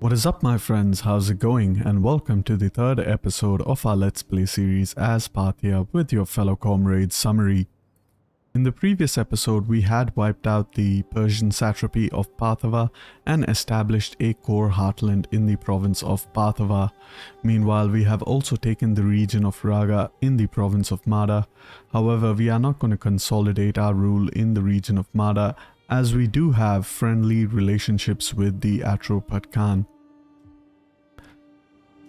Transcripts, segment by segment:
What is up, my friends? How's it going? And welcome to the third episode of our Let's Play series as Parthia with your fellow comrade Summary. In the previous episode, we had wiped out the Persian satrapy of Parthia and established a core heartland in the province of Parthia. Meanwhile, we have also taken the region of Raga in the province of Mada. However, we are not going to consolidate our rule in the region of Mada, as we do have friendly relationships with the Atropat Khan.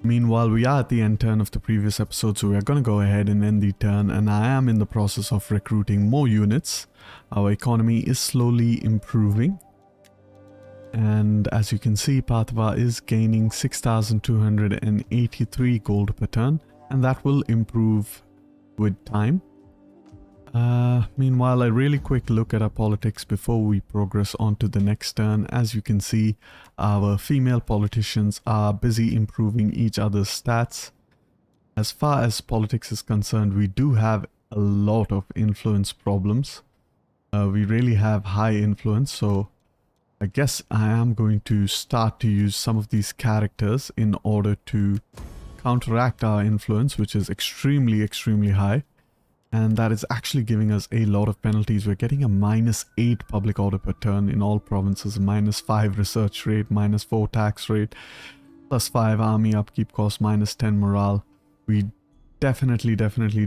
Meanwhile, we are at the end turn of the previous episode, so we are going to go ahead and end the turn, and I am in the process of recruiting more units. Our economy is slowly improving, and as you can see, Parthia is gaining 6,283 gold per turn, and that will improve with time. Meanwhile, a really quick look at our politics before we progress on to the next turn. As you can see, our female politicians are busy improving each other's stats. As far as politics is concerned, we do have a lot of influence problems. We really have high influence, so I guess I am going to start to use some of these characters in order to counteract our influence, which is extremely high. And that is actually giving us a lot of penalties. We're getting a -8 public order per turn in all provinces, -5 research rate, -4 tax rate, +5 army upkeep cost, -10 morale. We definitely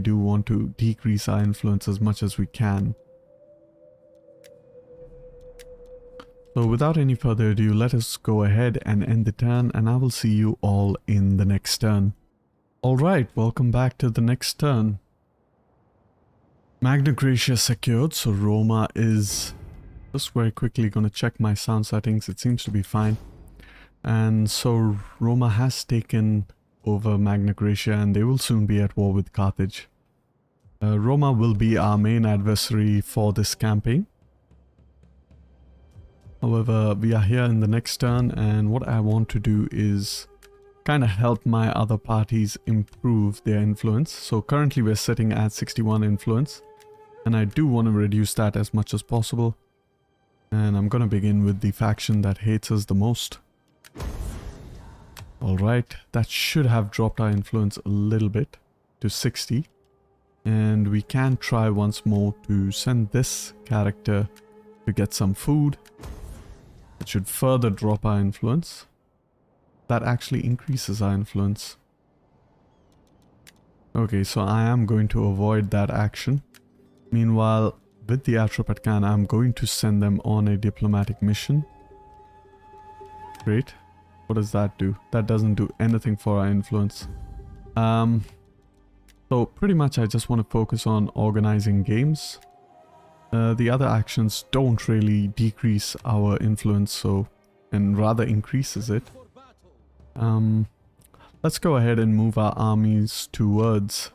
do want to decrease our influence as much as we can. So without any further ado, let us go ahead and end the turn, and I will see you all in the next turn. Alright, welcome back to the next turn. Magna Graecia secured, so Roma is just very quickly going to check my sound settings. It seems to be fine. And so Roma has taken over Magna Graecia, and they will soon be at war with Carthage. Roma will be our main adversary for this campaign. However, we are here in the next turn, and what I want to do is kind of help my other parties improve their influence. So currently we're sitting at 61 influence, and I do want to reduce that as much as possible. And I'm going to begin with the faction that hates us the most. Alright, that should have dropped our influence a little bit to 60. And we can try once more to send this character to get some food. It should further drop our influence. That actually increases our influence. Okay, so I am going to avoid that action. Meanwhile, with the Atropat Khan, I'm going to send them on a diplomatic mission. Great. What does that do? That doesn't do anything for our influence. So pretty much I just want to focus on organizing games. The other actions don't really decrease our influence, and rather increases it. Let's go ahead and move our armies towards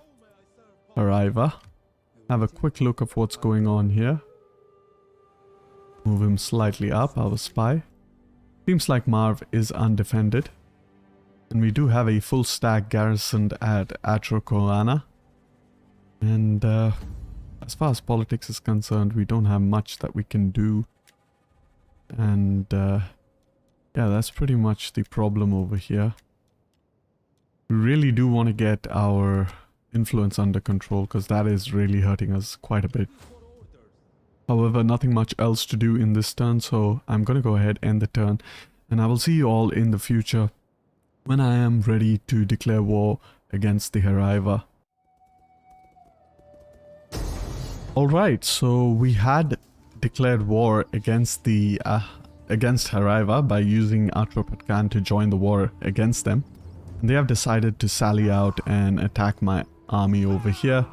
Arriva. Have a quick look of what's going on here. Move him slightly up, our spy. Seems like Marv is undefended. And we do have a full stack garrisoned at Atrokoana. And as far as politics is concerned, we don't have much that we can do. And yeah, that's pretty much the problem over here. We really do want to get our influence under control, because that is really hurting us quite a bit. However, nothing much else to do in this turn, so I'm going to go ahead and end the turn, and I will see you all in the future when I am ready to declare war against the Arriva. Alright, so we had declared war against the against Arriva by using Atropat Khan to join the war against them. And they have decided to sally out and attack my army over here.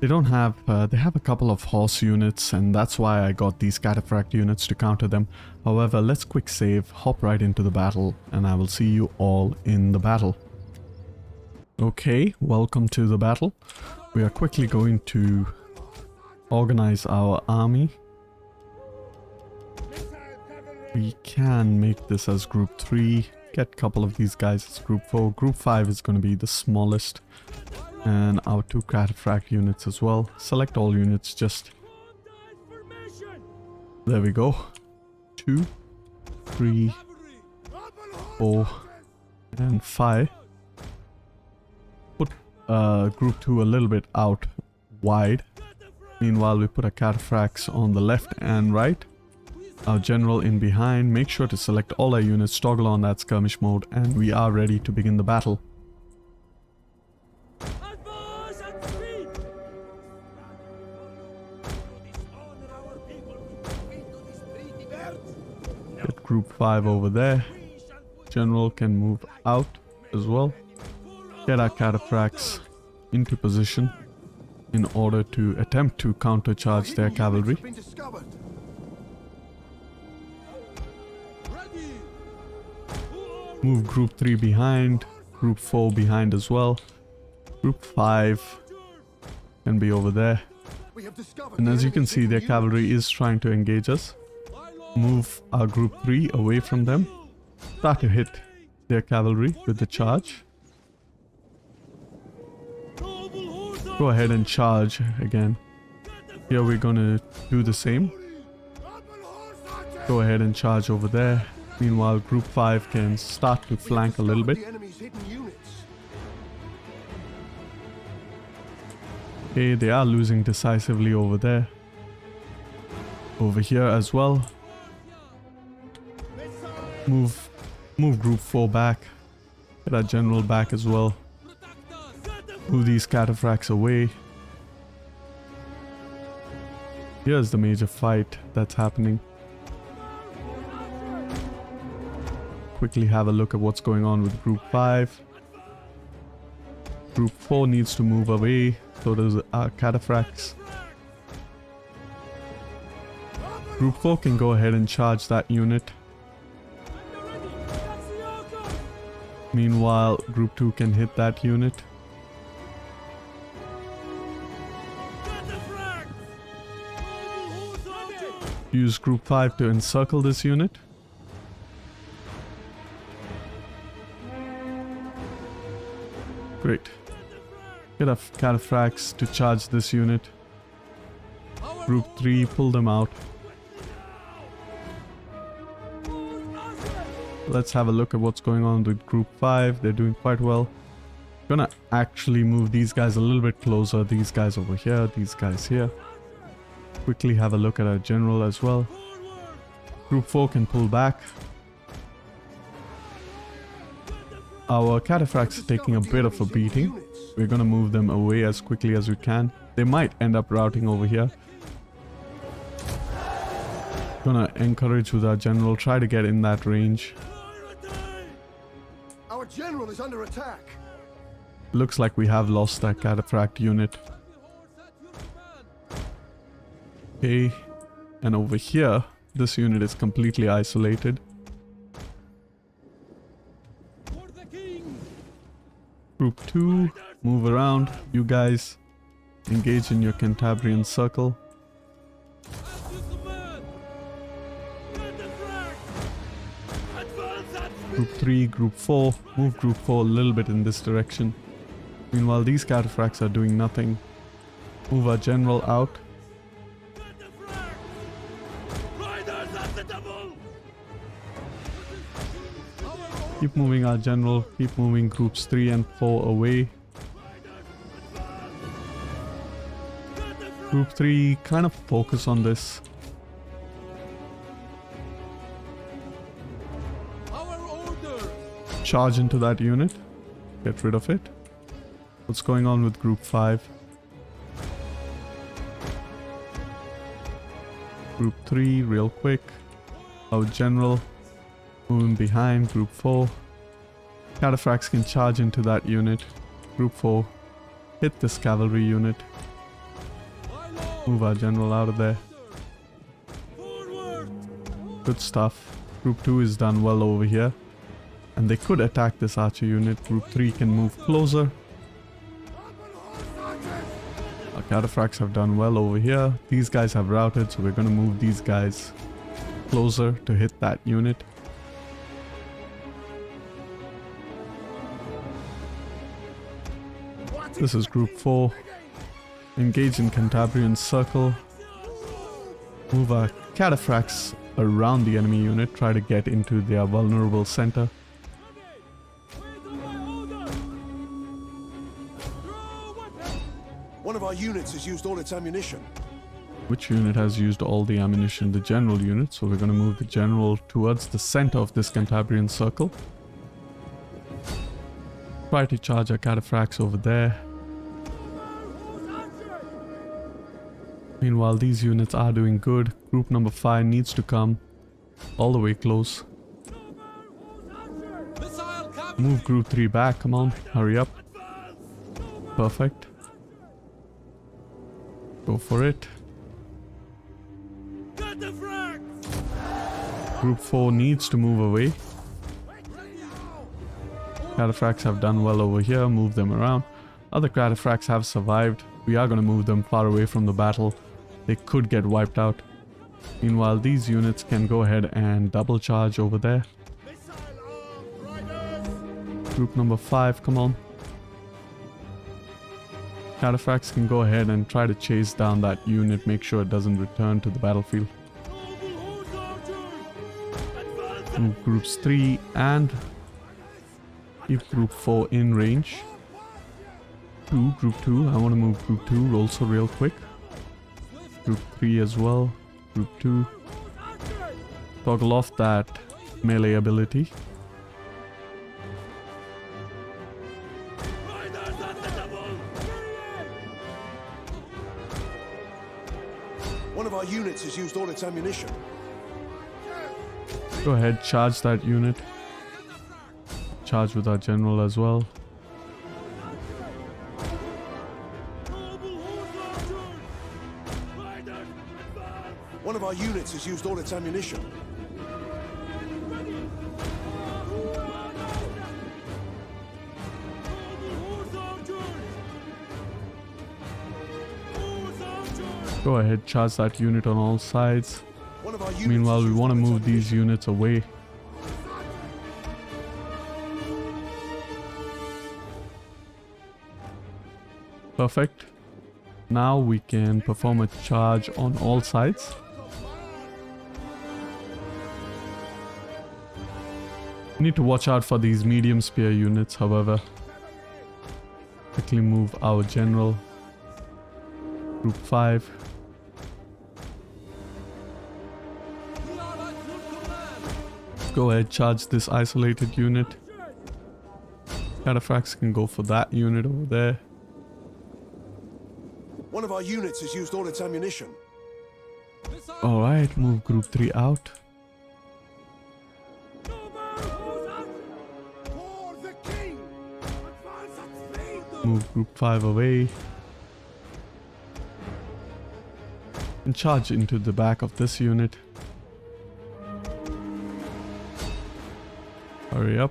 They don't have, they have a couple of horse units, and that's why I got these cataphract units to counter them. However, let's quick save, hop right into the battle, and I will see you all in the battle. Okay, welcome to the battle. We are quickly going to organize our army. We can make this as group 3, get a couple of these guys as group 4. Group 5 is going to be the smallest. And our 2 cataphract units as well. Select all units, just... There we go. 2, 3, 4, and 5. Put group 2 a little bit out wide. Meanwhile, we put our cataphracts on the left and right. Our general in behind. Make sure to select all our units, toggle on that skirmish mode, and we are ready to begin the battle. Get group 5 over there. General can move out as well. Get our cataphracts into position in order to attempt to countercharge their cavalry. Move group 3 behind, group 4 behind as well. Group 5 can be over there. And as you can see, their cavalry is trying to engage us. Move our group 3 away from them. Start to hit their cavalry with the charge. Go ahead and charge again. Here we're gonna do the same. Go ahead and charge over there. Meanwhile, group 5 can start to flank a little bit. Okay, they are losing decisively over there. Over here as well. Move group 4 back. Get our general back as well. Move these cataphracts away. Here's the major fight that's happening. Quickly have a look at what's going on with group 5. Group 4 needs to move away, so does our cataphracts. Group 4 can go ahead and charge that unit. Meanwhile, group 2 can hit that unit. Use group 5 to encircle this unit. Great. Get our cataphracts to charge this unit. Group 3, pull them out. Let's have a look at what's going on with group 5. They're doing quite well. Gonna actually move these guys a little bit closer. These guys over here, these guys here. Quickly have a look at our general as well. Group 4 can pull back. Our cataphracts are taking a bit of a beating. We're gonna move them away as quickly as we can. They might end up routing over here. Gonna encourage with our general, try to get in that range. Our general is under attack. Looks like we have lost that cataphract unit. Okay, and over here, this unit is completely isolated. Group 2, move around. You guys engage in your Cantabrian circle. Group 3, Group 4, move Group 4 a little bit in this direction. Meanwhile, these cataphracts are doing nothing. Move our general out. Keep moving our general, keep moving groups 3 and 4 away. Group 3, kind of focus on this. Charge into that unit. Get rid of it. What's going on with group 5? Group 3, real quick. Our general. Moving behind, group 4. Cataphracts can charge into that unit. Group 4. Hit this cavalry unit. Move our general out of there. Good stuff. Group 2 is done well over here. And they could attack this archer unit. Group 3 can move closer. Our cataphracts have done well over here. These guys have routed, so we're going to move these guys closer to hit that unit. This is group 4. Engage in Cantabrian circle. Move our cataphracts around the enemy unit. Try to get into their vulnerable center. One of our units has used all its ammunition. Which unit has used all the ammunition? The general unit. So we're going to move the general towards the center of this Cantabrian circle. Try to charge our cataphracts over there. Meanwhile, these units are doing good. Group number 5 needs to come all the way close. Move group 3 back. Come on, hurry up. Perfect. Go for it. Group 4 needs to move away. Cataphracts have done well over here. Move them around. Other cataphracts have survived. We are going to move them far away from the battle. They could get wiped out. Meanwhile, these units can go ahead and double charge over there. Group number 5, come on. Cataphracts can go ahead and try to chase down that unit. Make sure it doesn't return to the battlefield. Move groups 3 and keep group 4 in range. Group 2, I want to move group 2 also real quick. Group 3 as well. Group 2. Toggle off that melee ability. One of our units has used all its ammunition. Go ahead, charge that unit. Charge with our general as well. One of our units has used all its ammunition. Go ahead, charge that unit on all sides. One of our units Meanwhile, has we used want to all its move these ammunition. units away. Perfect. Now we can perform a charge on all sides. We need to watch out for these medium spear units, however. Quickly move our general. Group 5. Go ahead, charge this isolated unit. Cataphracts can go for that unit over there. One of our units has used all its ammunition. Alright, move group 3 out. Move group 5 away. And charge into the back of this unit. Hurry up.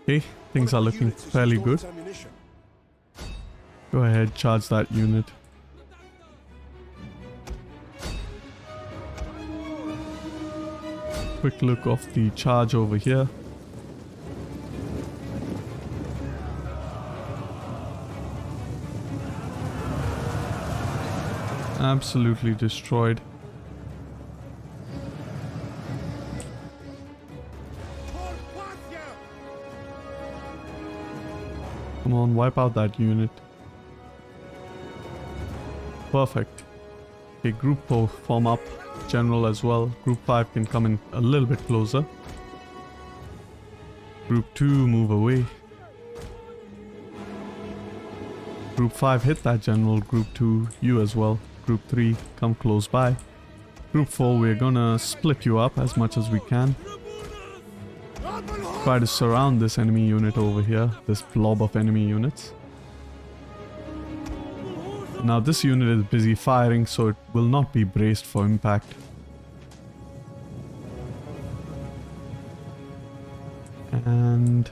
Okay, things are looking fairly good. Go ahead, charge that unit. Quick look of the charge over here. Absolutely destroyed. Come on, wipe out that unit. Perfect. Okay, group 4 form up. General as well. Group 5 can come in a little bit closer. Group 2 move away. Group 5 hit that general. Group 2 you as well. Group 3 come close by. Group 4 we're gonna split you up as much as we can. Try to surround this enemy unit over here. This blob of enemy units. Now this unit is busy firing, so it will not be braced for impact. And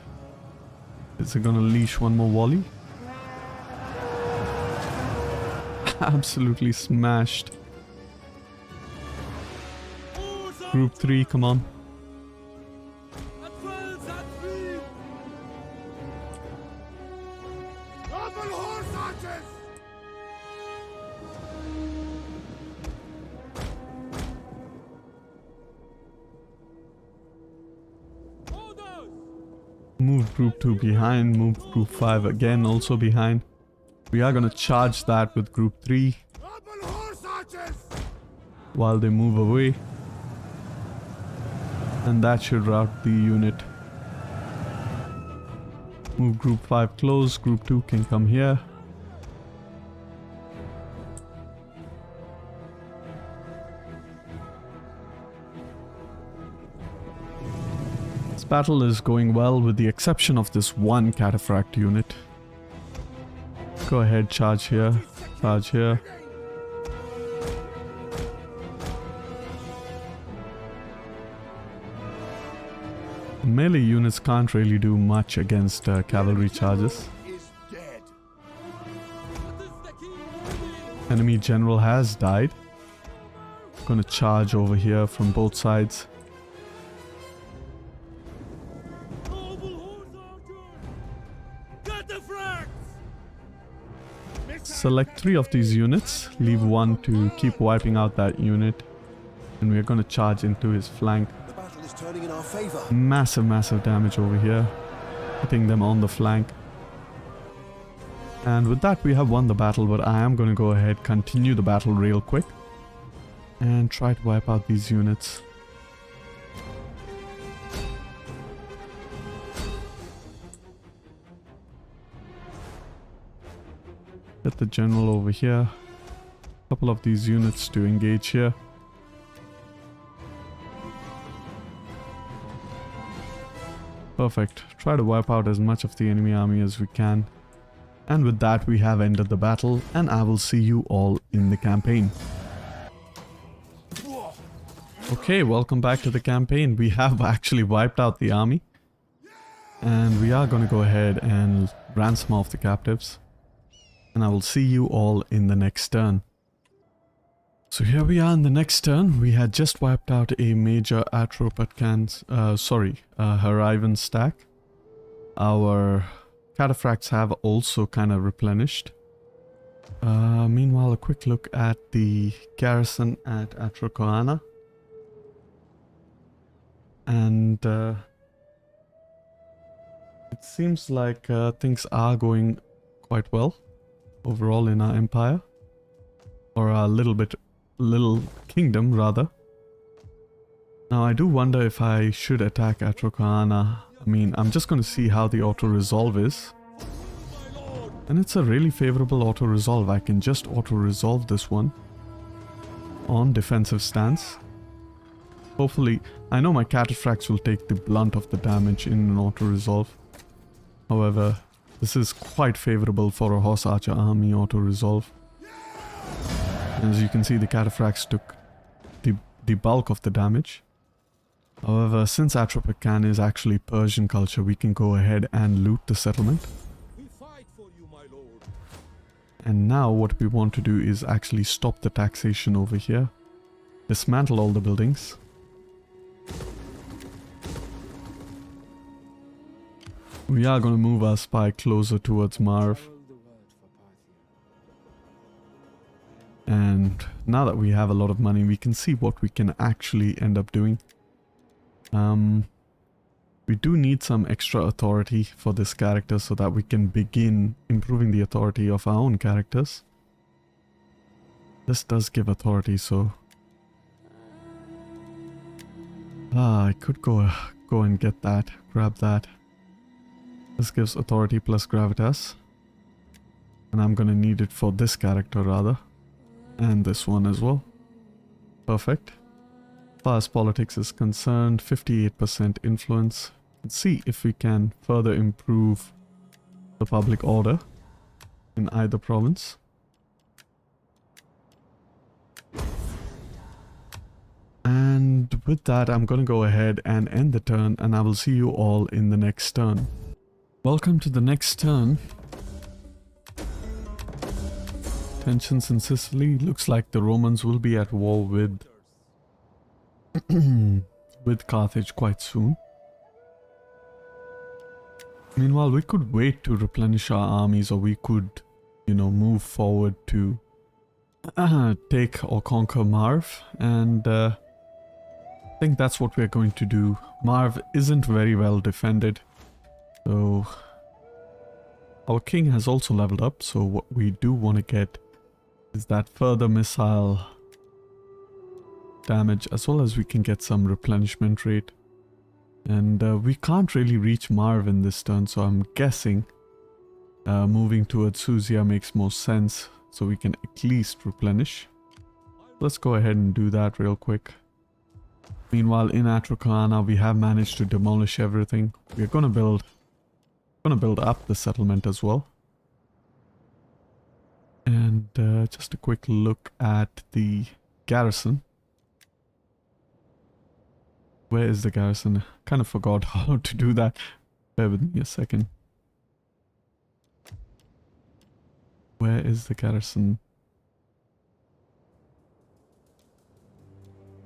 is it gonna leash one more volley? Absolutely smashed. Group 3, come on. Move group 2 behind, move group 5 again also behind. We are gonna charge that with Group 3 while they move away. And that should rout the unit. Move Group 5 close, Group 2 can come here. This battle is going well with the exception of this one cataphract unit. Go ahead, charge here, charge here. Melee units can't really do much against cavalry charges. Enemy general has died. Gonna charge over here from both sides. Select 3 of these units, leave 1 to keep wiping out that unit, and we're gonna charge into his flank. The battle is turning in our favor. Massive damage over here, hitting them on the flank. And with that we have won the battle, but I am gonna go ahead, continue the battle real quick, and try to wipe out these units. Get the general over here. A couple of these units to engage here. Perfect. Try to wipe out as much of the enemy army as we can. And with that we have ended the battle, and I will see you all in the campaign. Okay, welcome back to the campaign. We have actually wiped out the army. And we are going to go ahead and ransom off the captives. And I will see you all in the next turn. So here we are in the next turn. We had just wiped out a major Atropatkan's, Harivan stack. Our cataphracts have also kind of replenished. Meanwhile, a quick look at the garrison at Atrokoana. And it seems like things are going quite well overall in our empire, or our little kingdom rather. Now I do wonder if I should attack Atrokoana. I mean, I'm just going to see how the auto resolve is, and it's a really favorable auto resolve. I can just auto resolve this one on defensive stance. Hopefully, I know my cataphracts will take the blunt of the damage in an auto resolve. However, this is quite favorable for a horse archer army auto resolve. As you can see, the cataphracts took the bulk of the damage. However, since Atropatkan is actually Persian culture, we can go ahead and loot the settlement. And now what we want to do is actually stop the taxation over here. Dismantle all the buildings. We are going to move our spy closer towards Marv. And now that we have a lot of money, we can see what we can actually end up doing. We do need some extra authority for this character so that we can begin improving the authority of our own characters. This does give authority, so... I could go and get that, grab that. This gives authority plus gravitas. And I'm gonna need it for this character rather. And this one as well. Perfect. As far as politics is concerned, 58% influence. Let's see if we can further improve the public order in either province. And with that, I'm gonna go ahead and end the turn, and I will see you all in the next turn. Welcome to the next turn. Tensions in Sicily. Looks like the Romans will be at war with with Carthage quite soon. Meanwhile, we could wait to replenish our armies, or we could, you know, move forward to take or conquer Marv, and I think that's what we're going to do. Marv isn't very well defended, so our king has also leveled up, so what we do want to get is that further missile damage, as well as we can get some replenishment rate. And we can't really reach Marv in this turn, so I'm guessing moving towards Suzia makes more sense, so we can at least replenish. Let's go ahead and do that real quick. Meanwhile, in Atrocana, we have managed to demolish everything. We're gonna build up the settlement as well. And just a quick look at the garrison. Where is the garrison? Kind of forgot how to do that. Bear with me a second. Where is the garrison?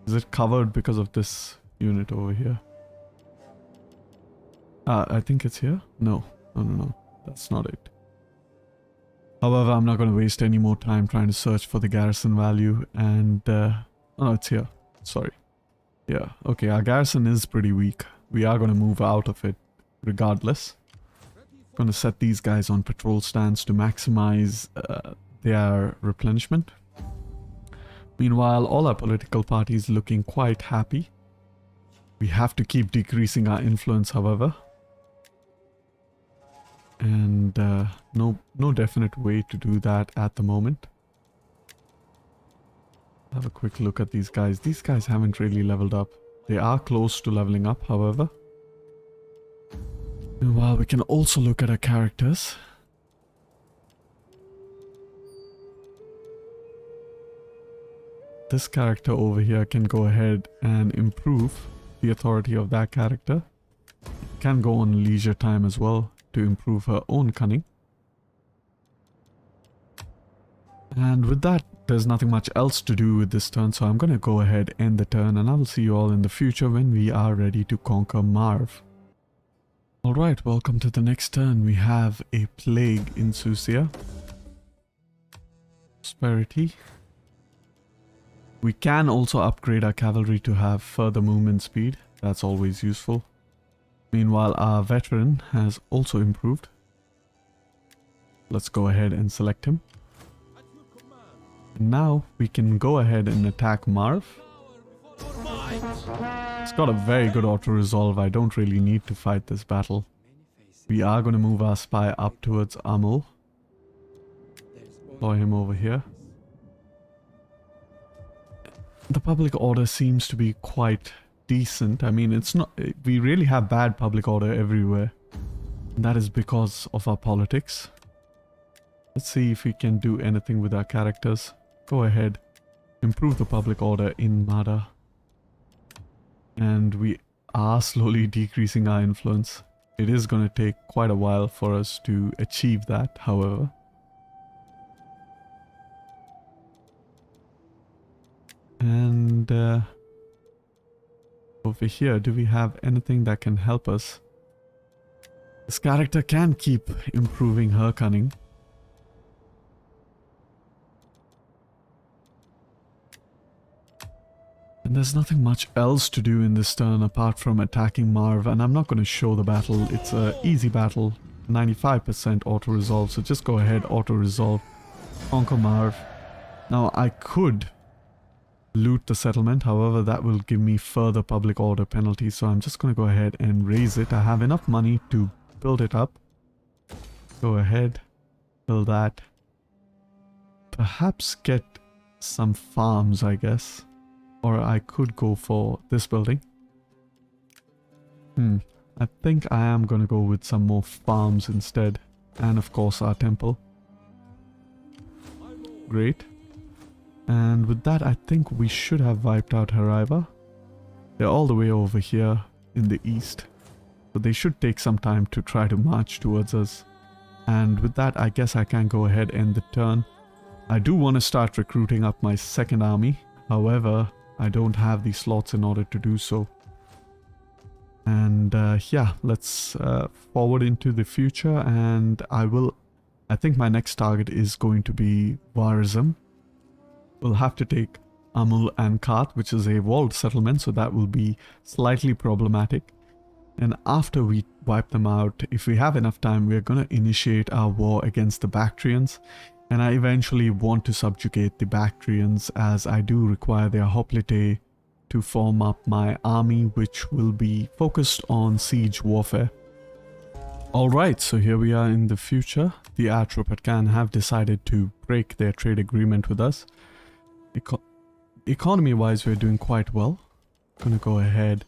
Is it covered because of this unit over here? I think it's here? No. No. That's not it. However, I'm not going to waste any more time trying to search for the garrison value. And, oh, no, it's here. Sorry. Yeah, okay, our garrison is pretty weak. We are going to move out of it regardless. Going to set these guys on patrol stands to maximize their replenishment. Meanwhile, all our political parties looking quite happy. We have to keep decreasing our influence, however. And no definite way to do that at the moment. Have a quick look at these guys. These guys haven't really leveled up. They are close to leveling up, however. Meanwhile, we can also look at our characters. This character over here can go ahead and improve the authority of that character. Can go on leisure time as well to improve her own cunning. And with that, there's nothing much else to do with this turn, so I'm going to go ahead and end the turn, and I will see you all in the future when we are ready to conquer Marv. Alright, welcome to the next turn. We have a plague in Susia. Prosperity. We can also upgrade our cavalry to have further movement speed. That's always useful. Meanwhile, our veteran has also improved. Let's go ahead and select him. And now we can go ahead and attack Marv. It's got a very good auto-resolve. I don't really need to fight this battle. We are going to move our spy up towards Amul. Deploy him over here. The public order seems to be quite decent. I mean, it's not... We really have bad public order everywhere. And that is because of our politics. Let's see if we can do anything with our characters. Go ahead. Improve the public order in Mada. And we are slowly decreasing our influence. It is going to take quite a while for us to achieve that, however. And over here, do we have anything that can help us? This character can keep improving her cunning. And there's nothing much else to do in this turn apart from attacking Marv, and I'm not going to show the battle. It's an easy battle, 95% auto-resolve, so just go ahead, auto-resolve, conquer Marv. Now I could loot the settlement, however that will give me further public order penalties, so I'm just going to go ahead and raise it. I have enough money to build it up. Go ahead, build that. Perhaps get some farms, I guess. Or I could go for this building. I think I am going to go with some more farms instead. And of course our temple. Great. And with that, I think we should have wiped out Haraiva. They're all the way over here in the east. But they should take some time to try to march towards us. And with that, I guess I can go ahead and end the turn. I do want to start recruiting up my second army. However, I don't have the slots in order to do so. And yeah, let's forward into the future, and I think my next target is going to be Varism. We'll have to take Amul and Kath, which is a walled settlement, so that will be slightly problematic. And after we wipe them out, if we have enough time, we're going to initiate our war against the Bactrians. And I eventually want to subjugate the Bactrians, as I do require their hoplite to form up my army, which will be focused on siege warfare. Alright, so here we are in the future. The Atropatkan have decided to break their trade agreement with us. Economy-wise, we're doing quite well. Gonna go ahead.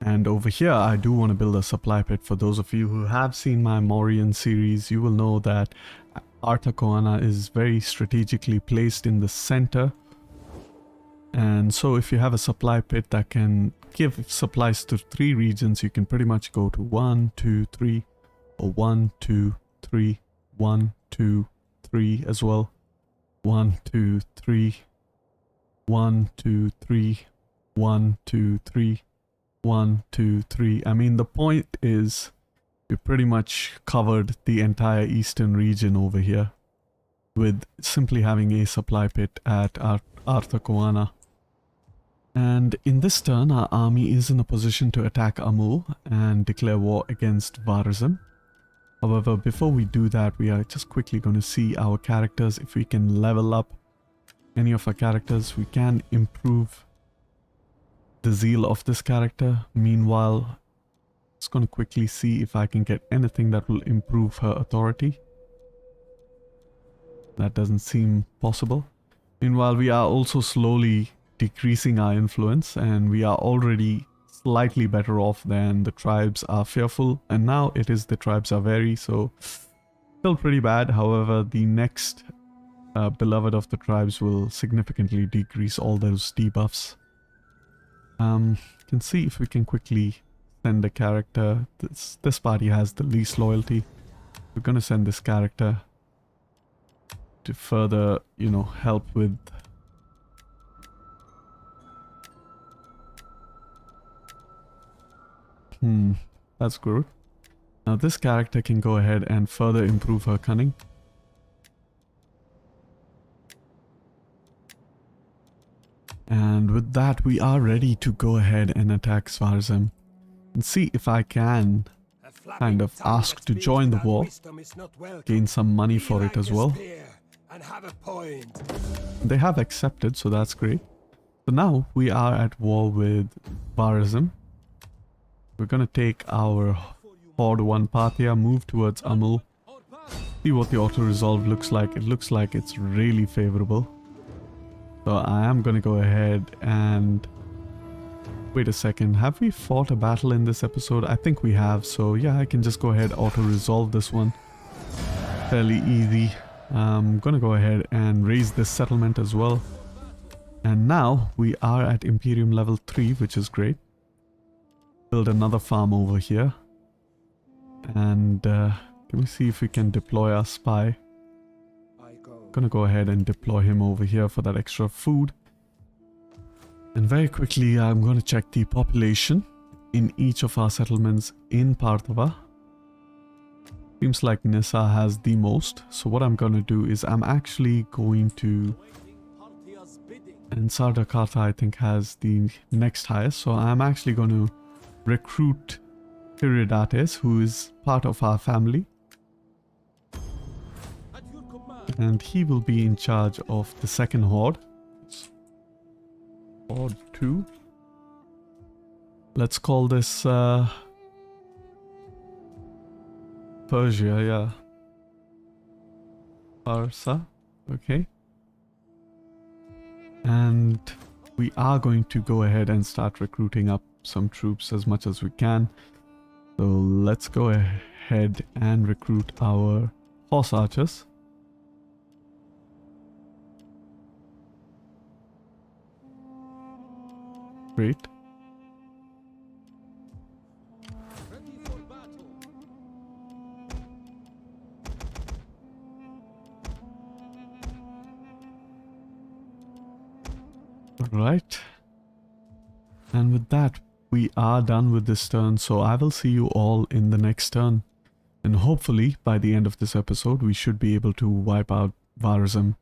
And over here, I do want to build a supply pit. For those of you who have seen my Mauryan series, you will know that Artacoana is very strategically placed in the center. And so if you have a supply pit that can give supplies to 3 regions, you can pretty much go to 1, 2, 3, or 1, 2, 3, 1, 2, 3 as well. 1, 2, 3, 1, 2, 3, 1, 2, 3. 1, 2, 3. I mean, the point is we pretty much covered the entire eastern region over here with simply having a supply pit at Artacoana. And in this turn, our army is in a position to attack Amul and declare war against Varazim. However, before we do that, we are just quickly going to see our characters. If we can level up any of our characters, we can improve the zeal of this character. Meanwhile, just going to quickly see if I can get anything that will improve her authority. That doesn't seem possible. Meanwhile, we are also slowly decreasing our influence, and we are already slightly better off than the tribes are fearful, and now it is the tribes are wary, so still pretty bad. However, the next beloved of the tribes will significantly decrease all those debuffs. Can see if we can quickly send a character. This party has the least loyalty. We're gonna send this character to further, you know, help with that's good. Now this character can go ahead and further improve her cunning. And with that, we are ready to go ahead and attack Svarzem and see if I can kind of ask to join the war, gain some money for it as well. They have accepted, so that's great. So now we are at war with Varazim. We're gonna take our Horde 1 Parthia, move towards Amul, see what the auto-resolve looks like. It looks like it's really favorable. So I am gonna go ahead and... Wait a second, have we fought a battle in this episode? I think we have, so yeah, I can just go ahead auto-resolve this one. Fairly easy. I'm gonna go ahead and raise this settlement as well. And now we are at Imperium level 3, which is great. Build another farm over here. And can we see if we can deploy our spy? Gonna go ahead and deploy him over here for that extra food. And very quickly, I'm gonna check the population in each of our settlements in Parthia. Seems like Nissa has the most. So what I'm gonna do is I'm actually going to... And Sardakarta, I think, has the next highest. So I'm actually going to recruit Tiridates, who is part of our family. And he will be in charge of the second horde. Horde 2. Let's call this Persia, yeah. Parsa, okay. And we are going to go ahead and start recruiting up some troops as much as we can. So let's go ahead and recruit our horse archers. Great. Right. And with that, we are done with this turn, so I will see you all in the next turn. And hopefully, by the end of this episode, we should be able to wipe out Varazim.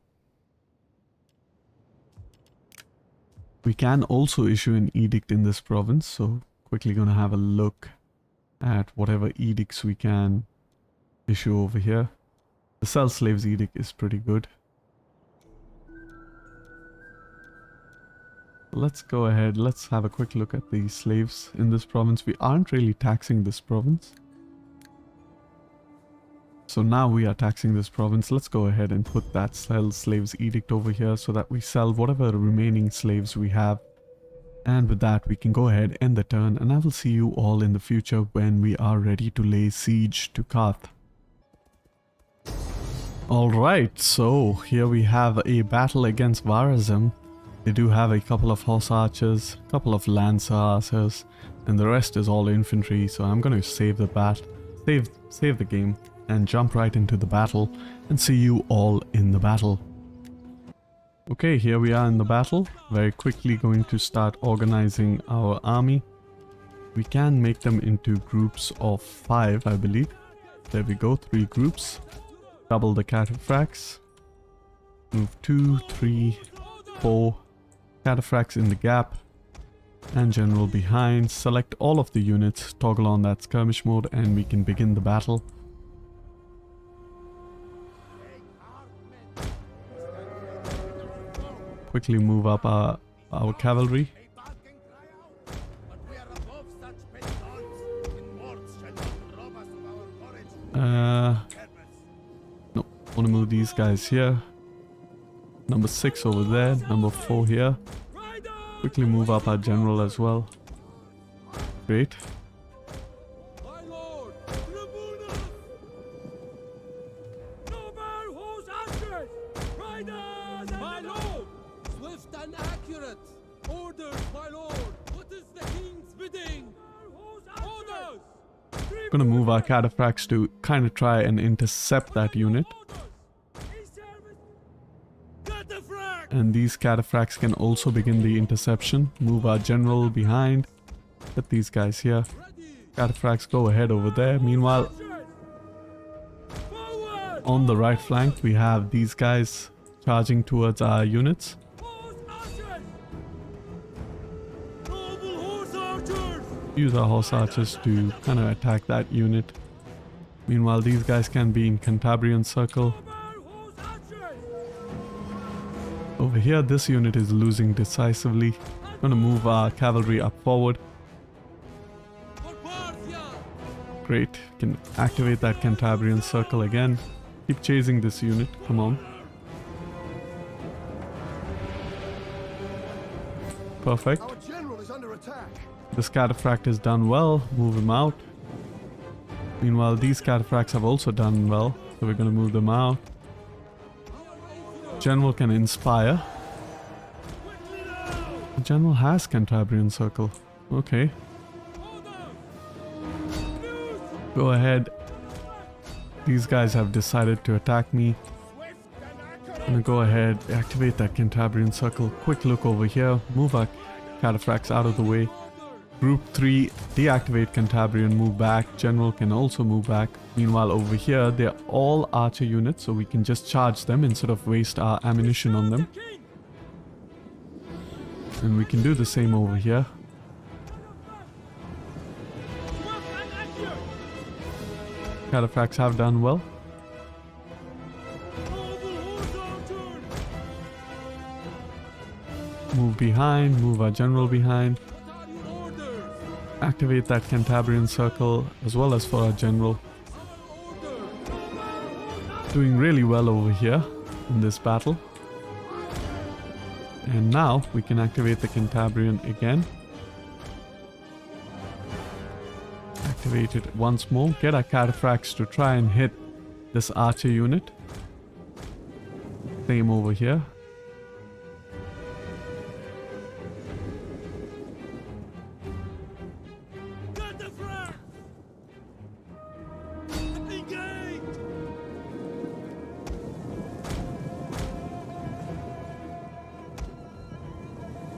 We can also issue an edict in this province, so quickly gonna have a look at whatever edicts we can issue over here. The sell slaves edict is pretty good. Let's go ahead, let's have a quick look at the slaves in this province. We aren't really taxing this province. So now we are taxing this province. Let's go ahead and put that sell slaves edict over here so that we sell whatever remaining slaves we have. And with that, we can go ahead, end the turn, and I will see you all in the future when we are ready to lay siege to Karth. Alright, so here we have a battle against Varazim. They do have a couple of horse archers, a couple of lancer archers, and the rest is all infantry, so I'm going to save the save the game and jump right into the battle and see you all in the battle. Okay, here we are in the battle. Very quickly going to start organizing our army. We can make them into groups of 5, I believe. There we go, 3 groups. Double the cataphracts. Move 2, 3, 4 cataphracts in the gap. And general behind. Select all of the units, toggle on that skirmish mode, and we can begin the battle. Quickly move up our cavalry. No, want to move these guys here. Number 6 over there, number 4 here. Quickly move up our general as well. Great. Gonna move our cataphracts to kind of try and intercept that unit. And these cataphracts can also begin the interception. Move our general behind. Put these guys here. Cataphracts go ahead over there. Meanwhile, on the right flank we have these guys charging towards our units. Use our horse archers to kind of attack that unit. Meanwhile, these guys can be in Cantabrian circle. Over here, this unit is losing decisively. Gonna move our cavalry up forward. Great, can activate that Cantabrian circle again. Keep chasing this unit, come on. Perfect. Our general is under attack. This cataphract has done well, move him out. Meanwhile, these cataphracts have also done well, so we're gonna move them out. General can inspire. The general has Cantabrian circle. Okay. Go ahead. These guys have decided to attack me. I'm gonna go ahead, activate that Cantabrian circle. Quick look over here, move our cataphracts out of the way. Group 3, deactivate Cantabrian, move back. General can also move back. Meanwhile, over here, they're all archer units, so we can just charge them instead of waste our ammunition on them. And we can do the same over here. Cataphracts have done well. Move behind, move our general behind. Activate that Cantabrian circle as well as for our general. Doing really well over here in this battle. And now we can activate the Cantabrian again. Activate it once more. Get our cataphracts to try and hit this archer unit. Same over here.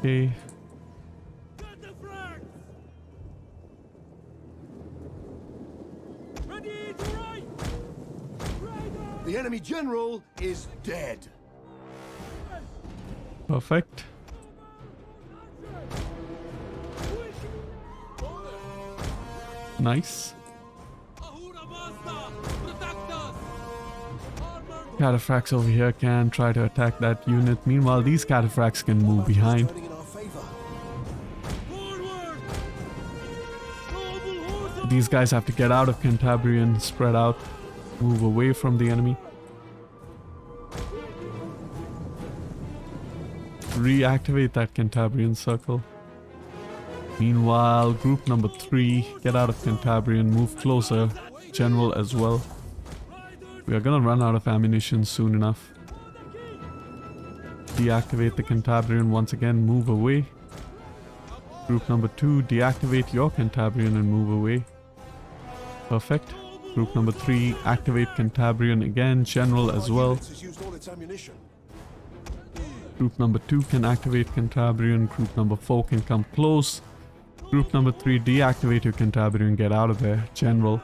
Okay. The enemy general is dead. Perfect. Nice. Cataphracts over here can try to attack that unit. Meanwhile, these cataphracts can move behind. Turning in our favor. These guys have to get out of Cantabrian, spread out, move away from the enemy. Reactivate that Cantabrian circle. Meanwhile, group number 3, get out of Cantabrian, move closer. General as well. We are gonna run out of ammunition soon enough. Deactivate the Cantabrian once again, move away. Group number 2, deactivate your Cantabrian and move away. Perfect. Group number 3, activate Cantabrian again, General as well. Units has used all its ammunition. Group number 2 can activate Cantabrian, group number 4 can come close. Group number 3, deactivate your Cantabrian, get out of there, General.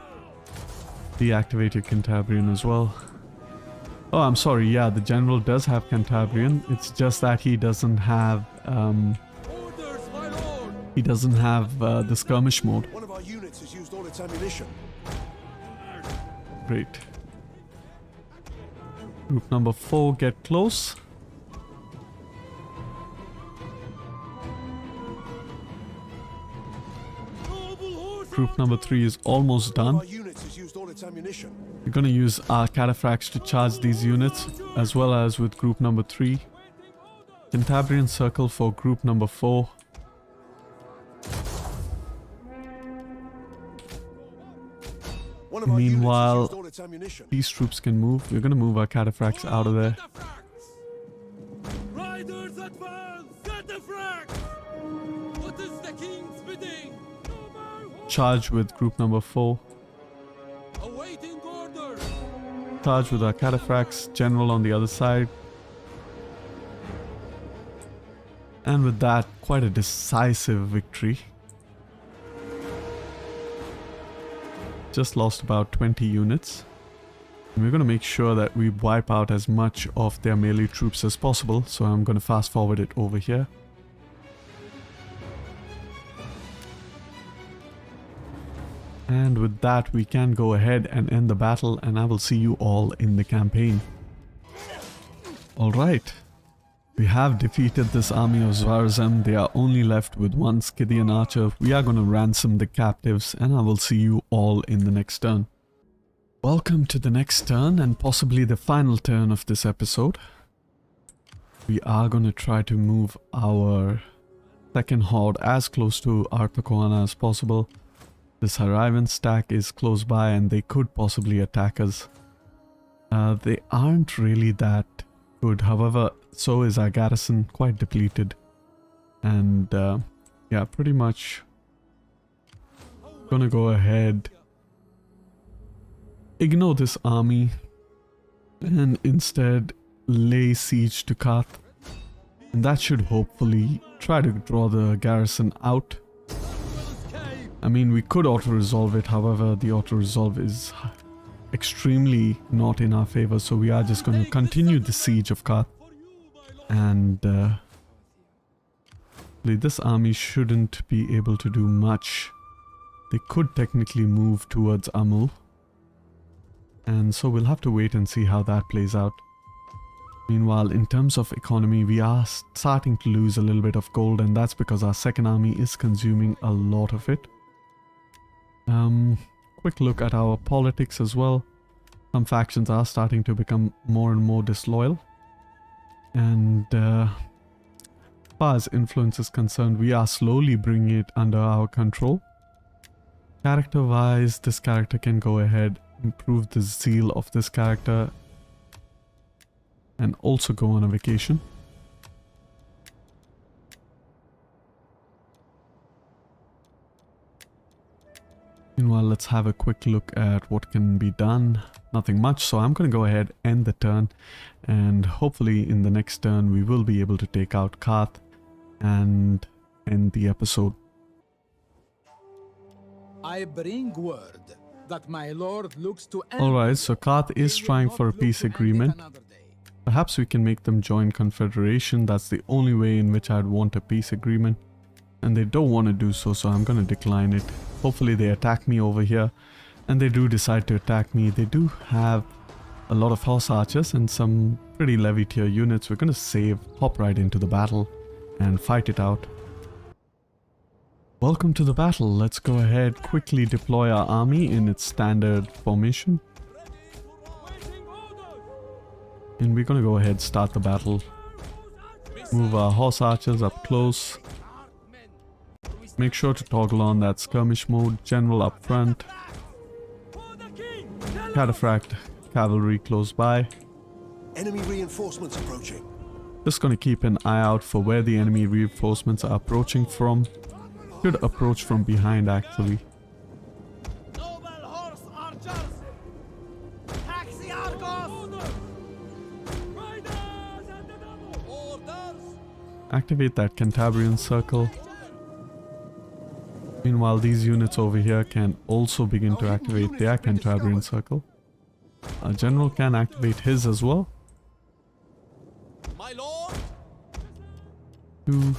Deactivate your Cantabrian as well. Oh, I'm sorry, yeah, the General does have Cantabrian. It's just that he doesn't have the skirmish mode. One of our units has used all its ammunition. Great. Group number 4, get close. Group number 3 is almost One done. of our units has used all its ammunition. We're gonna use our cataphracts to charge these units, as well as with group number 3. Cantabrian circle for group number 4. One of our Meanwhile, units has used all its ammunition. these troops can move. We're gonna move our cataphracts out of there. Riders advance! Cataphract! What is the king's bidding? Charge with group number 4. Awaiting orders! Charge with our cataphracts. General on the other side. And with that, quite a decisive victory. Just lost about 20 units. And we're going to make sure that we wipe out as much of their melee troops as possible. So I'm going to fast forward it over here. And with that, we can go ahead and end the battle, and I will see you all in the campaign. Alright. We have defeated this army of Zvarzem. They are only left with one Scythian archer. We are going to ransom the captives, and I will see you all in the next turn. Welcome to the next turn, and possibly the final turn of this episode. We are going to try to move our second horde as close to Artakoana as possible. This Harivan stack is close by and they could possibly attack us. They aren't really that good, however, so is our garrison, quite depleted. And yeah, pretty much gonna go ahead, ignore this army, and instead lay siege to Kath. And that should hopefully try to draw the garrison out. I mean, we could auto-resolve it, however, the auto-resolve is extremely not in our favor, so we are just going to continue the siege of Kath. And this army shouldn't be able to do much. They could technically move towards Amul. And so we'll have to wait and see how that plays out. Meanwhile, in terms of economy, we are starting to lose a little bit of gold, and that's because our second army is consuming a lot of it. Quick look at our politics as well. Some factions are starting to become more and more disloyal. And as far as influence is concerned, we are slowly bringing it under our control. Character-wise, this character can go ahead, improve the zeal of this character, and also go on a vacation. Meanwhile, let's have a quick look at what can be done. Nothing much, so I'm going to go ahead, end the turn, and hopefully in the next turn we will be able to take out Kath and end the episode. I bring word that my lord looks to end. Alright, so Kath is trying for a peace agreement. Perhaps we can make them join Confederation. That's the only way in which I'd want a peace agreement. And they don't want to do so, so I'm going to decline it. Hopefully they attack me over here. and they do decide to attack me. They do have a lot of horse archers and some pretty levy tier units. We're going to save, hop right into the battle and fight it out. Welcome to the battle. Let's go ahead, quickly deploy our army in its standard formation. And we're going to go ahead, start the battle. Move our horse archers up close. Make sure to toggle on that skirmish mode. General up front. Cataphract cavalry close by. Enemy reinforcements approaching. Just going to keep an eye out for where the enemy reinforcements are approaching from. Should approach from behind actually. Noble horse archers! Taxi Argos! Riders and the double! Orders! Activate that Cantabrian circle. Meanwhile, these units over here can also begin to activate their Cantabrian circle. Our general can activate his as well. My lord! 2.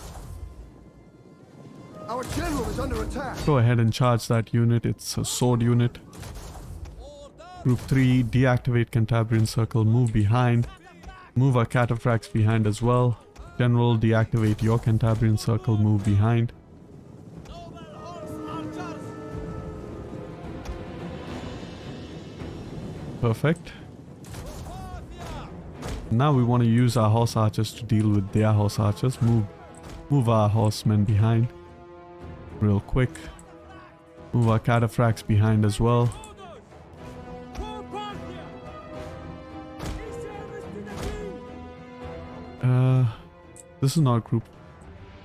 Our general is under attack. Go ahead and charge that unit. It's a sword unit. Group 3, deactivate Cantabrian circle, move behind. Move our cataphracts behind as well. General, deactivate your Cantabrian circle, move behind. Noble horse archers! Perfect. Parthia! Now we want to use our horse archers to deal with their horse archers. Move our horsemen behind. Real quick. Move our cataphracts behind as well. For Parthia! He service to the king! This is not group.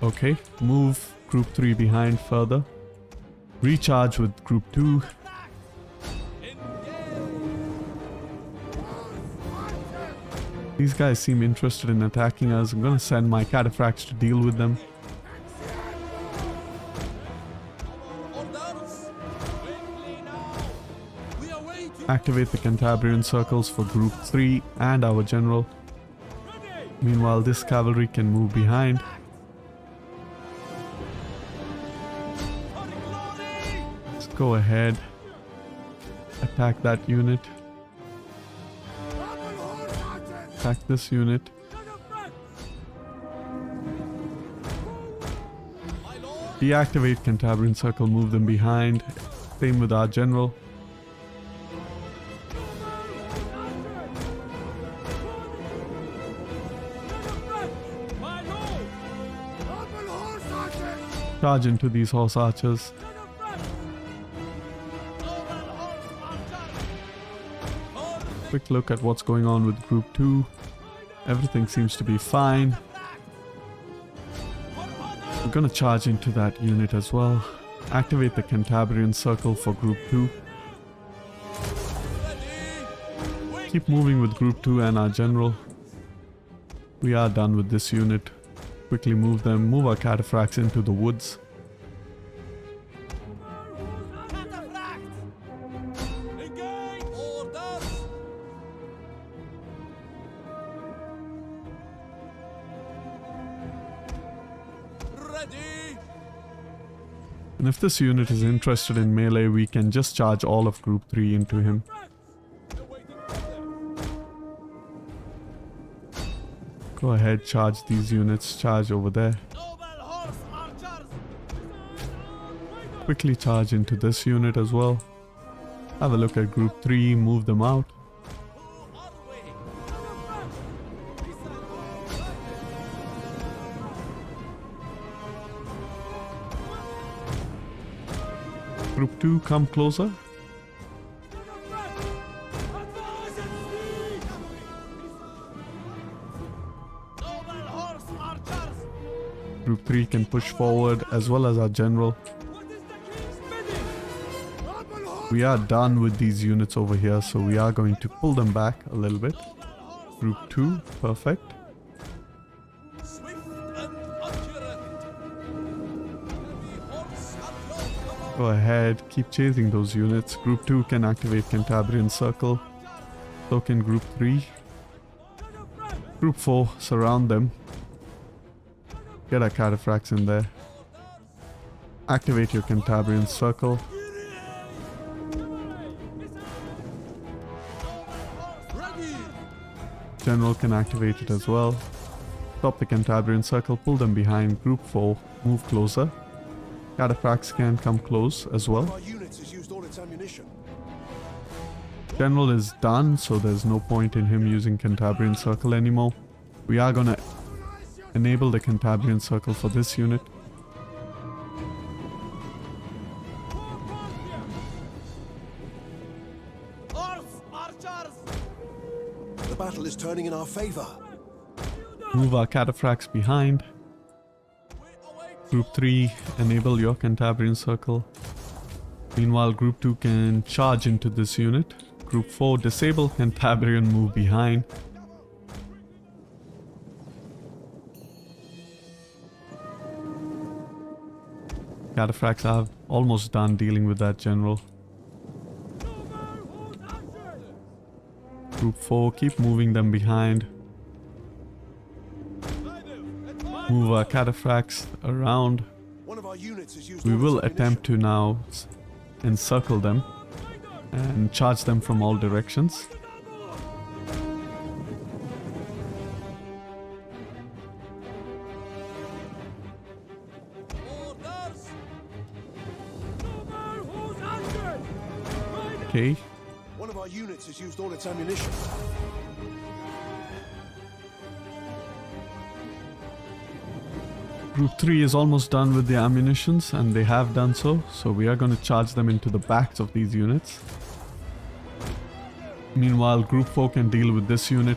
Okay, move group 3 behind further. Recharge with group 2. These guys seem interested in attacking us. I'm gonna send my cataphracts to deal with them. Orders! Quickly now! We await you! Activate the Cantabrian circles for group 3 and our general. Ready! Meanwhile, this cavalry can move behind. For glory! Let's go ahead. Attack that unit. Attack this unit. My lord! Deactivate Cantabrian circle, move them behind. Same with our general. My lord! Charge into these horse archers. Quick look at what's going on with group 2. Everything seems to be fine. We're gonna charge into that unit as well. Activate the Cantabrian circle for group 2. Keep moving with group 2 and our general. We are done with this unit. Quickly move them. Move our cataphracts into the woods. Cataphract! Engage! Orders! Ready! And if this unit is interested in melee, we can just charge all of group 3 into him. Go ahead, charge these units. Charge over there. Noble horse archers! Quickly charge into this unit as well. Have a look at group 3, move them out. Who are we? Group 2, come closer. Noble horse archers! Group 3 can push forward as well as our general. What is the king's bidding? We are done with these units over here, so we are going to pull them back a little bit. Group 2, perfect. Swift and accurate. Heavy horse at your command. Go ahead, keep chasing those units. Group 2 can activate Cantabrian circle. So can group 3. Group 4, surround them. Get our cataphracts in there. Activate your Cantabrian circle. General can activate it as well. Stop the Cantabrian circle, pull them behind. Group 4, move closer. Cataphracts can come close as One of well. our units has used all its ammunition. General is done, so there's no point in him using Cantabrian circle anymore. We are gonna enable the Cantabrian circle for this unit. The battle is turning in our favor. Move our cataphracts behind. Group 3, enable your Cantabrian circle. Meanwhile, Group 2 can charge into this unit. Group 4, disable Cantabrian, move behind. Cataphracts are almost done dealing with that general. Group 4, keep moving them behind. Move our cataphracts around. One of our units has used We all will its attempt to now encircle them and charge them from all directions. Okay, One of our units has used all its ammunition. Group 3 is almost done with the ammunitions, and they have done so, so we are going to charge them into the backs of these units. Meanwhile, Group 4 can deal with this unit.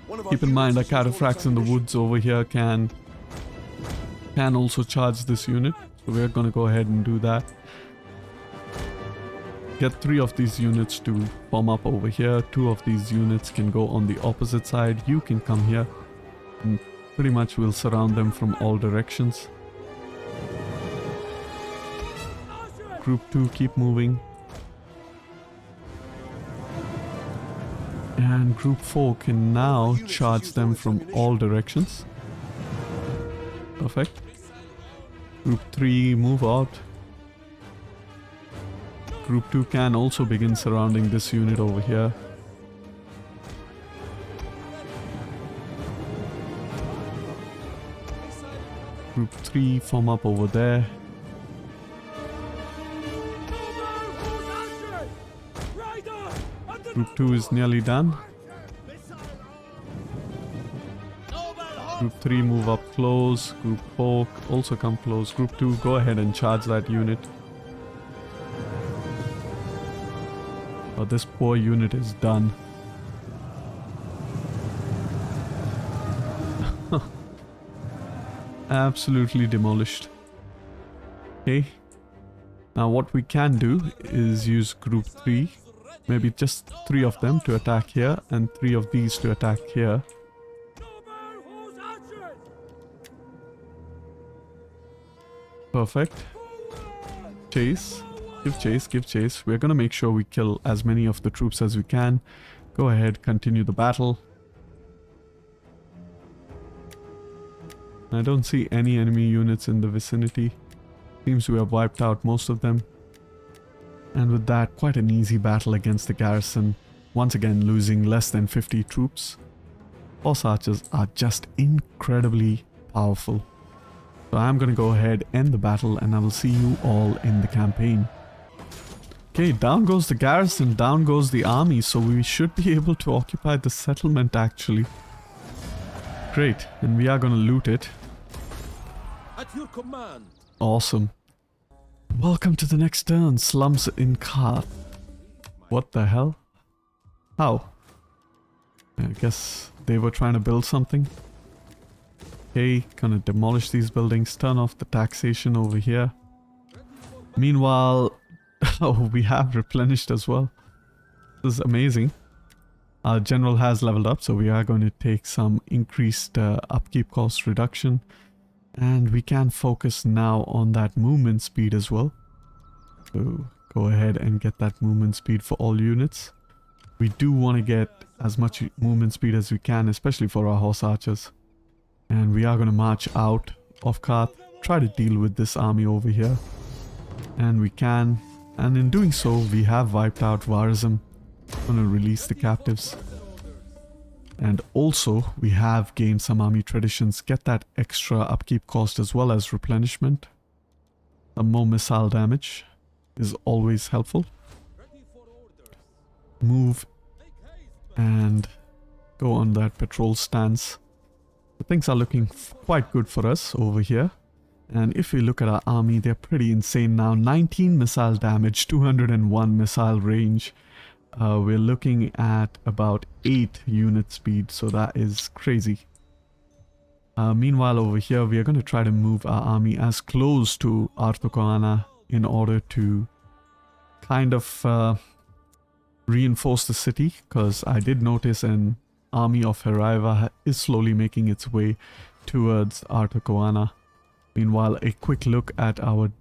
One of our Keep in mind, the units has used all its cataphracts in the ammunition. woods over here can also charge this unit, so we are going to go ahead and do that. Get 3 of these units to form up over here. 2 of these units can go on the opposite side. You can come here, and pretty much we'll surround them from all directions. Group 2, keep moving. And Group 4 can now charge them from all directions. Perfect. Group 3, move out. Group 2 can also begin surrounding this unit over here. Group 3, form up over there. Group 2 is nearly done. Group 3, move up close. Group 4, also come close. Group 2, go ahead and charge that unit. Oh, this poor unit is done. Absolutely demolished. Okay. Now what we can do is use Group 3. Maybe just 3 of them to attack here and 3 of these to attack here. Perfect. Chase. Give chase, give chase. We're gonna make sure we kill as many of the troops as we can. Go ahead, continue the battle. I don't see any enemy units in the vicinity. Seems we have wiped out most of them. And with that, quite an easy battle against the garrison. Once again, losing less than 50 troops. Horse archers are just incredibly powerful. So I'm gonna go ahead, end the battle, and I will see you all in the campaign. Okay, down goes the garrison, down goes the army, so we should be able to occupy the settlement actually. Great, and we are gonna loot it. At your command. Awesome. Welcome to the next turn, slums in Karth. What the hell? How? I guess they were trying to build something. Okay, gonna demolish these buildings, turn off the taxation over here. Meanwhile, oh, we have replenished as well. This is amazing. Our general has leveled up, so we are going to take some increased upkeep cost reduction. And we can focus now on that movement speed as well. So go ahead and get that movement speed for all units. We do want to get as much movement speed as we can, especially for our horse archers. And we are going to march out of Karth, try to deal with this army over here. And we can. And in doing so, we have wiped out Varazim. Going to release the captives. And also, we have gained some army traditions. Get that extra upkeep cost as well as replenishment. Some more missile damage is always helpful. Move and go on that patrol stance. So things are looking quite good for us over here. And if we look at our army, they're pretty insane now. 19 missile damage, 201 missile range. We're looking at about 8 unit speed, so that is crazy. Meanwhile, over here, we are going to try to move our army as close to Artokoana in order to kind of reinforce the city, because I did notice an army of Heraiva is slowly making its way towards Artokoana. Meanwhile, a quick look at our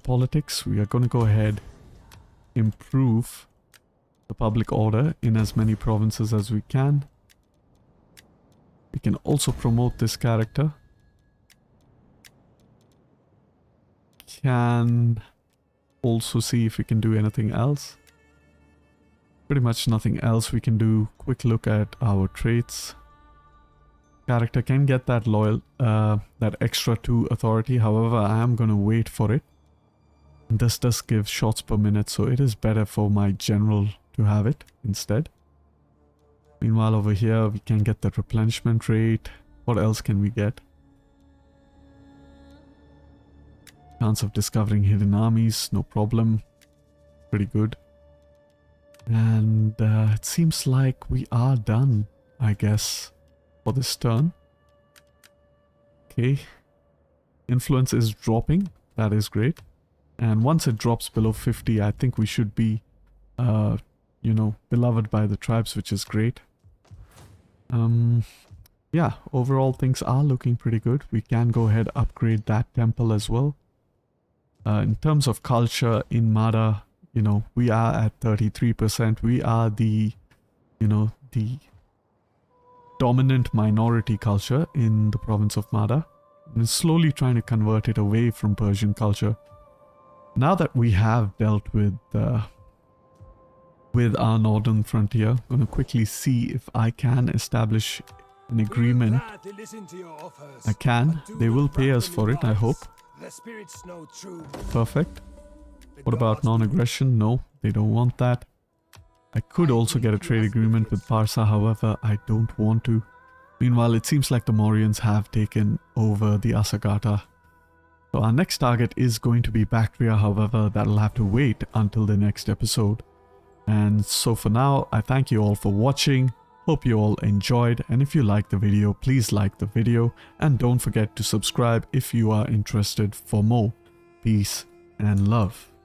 politics. We are going to go ahead, improve the public order in as many provinces as we can. We can also promote this character. Can also see if we can do anything else. Pretty much nothing else we can do. Quick look at our traits. Character can get that that extra 2 authority. However, I am going to wait for it. And this does give shots per minute, so it is better for my general to have it instead. Meanwhile, over here, we can get that replenishment rate. What else can we get? Chance of discovering hidden armies, no problem. Pretty good. And it seems like we are done, I guess, for this turn. Okay. Influence is dropping. That is great. And once it drops below 50, I think we should be, you know, beloved by the tribes, which is great. Yeah, overall things are looking pretty good. We can go ahead upgrade that temple as well. In terms of culture in Mada, you know, we are at 33%. We are the, you know, the dominant minority culture in the province of Mada. And slowly trying to convert it away from Persian culture. Now that we have dealt with our northern frontier, I'm going to quickly see if I can establish an agreement. I can. They will pay us for it, I hope. Perfect. What about non-aggression? No, they don't want that. I could also get a trade agreement with Parsa, however, I don't want to. Meanwhile, it seems like the Mauryans have taken over the Asagata. So our next target is going to be Bactria, however, that'll have to wait until the next episode. And so for now, I thank you all for watching. Hope you all enjoyed, and if you liked the video, please like the video and don't forget to subscribe if you are interested for more. Peace and love.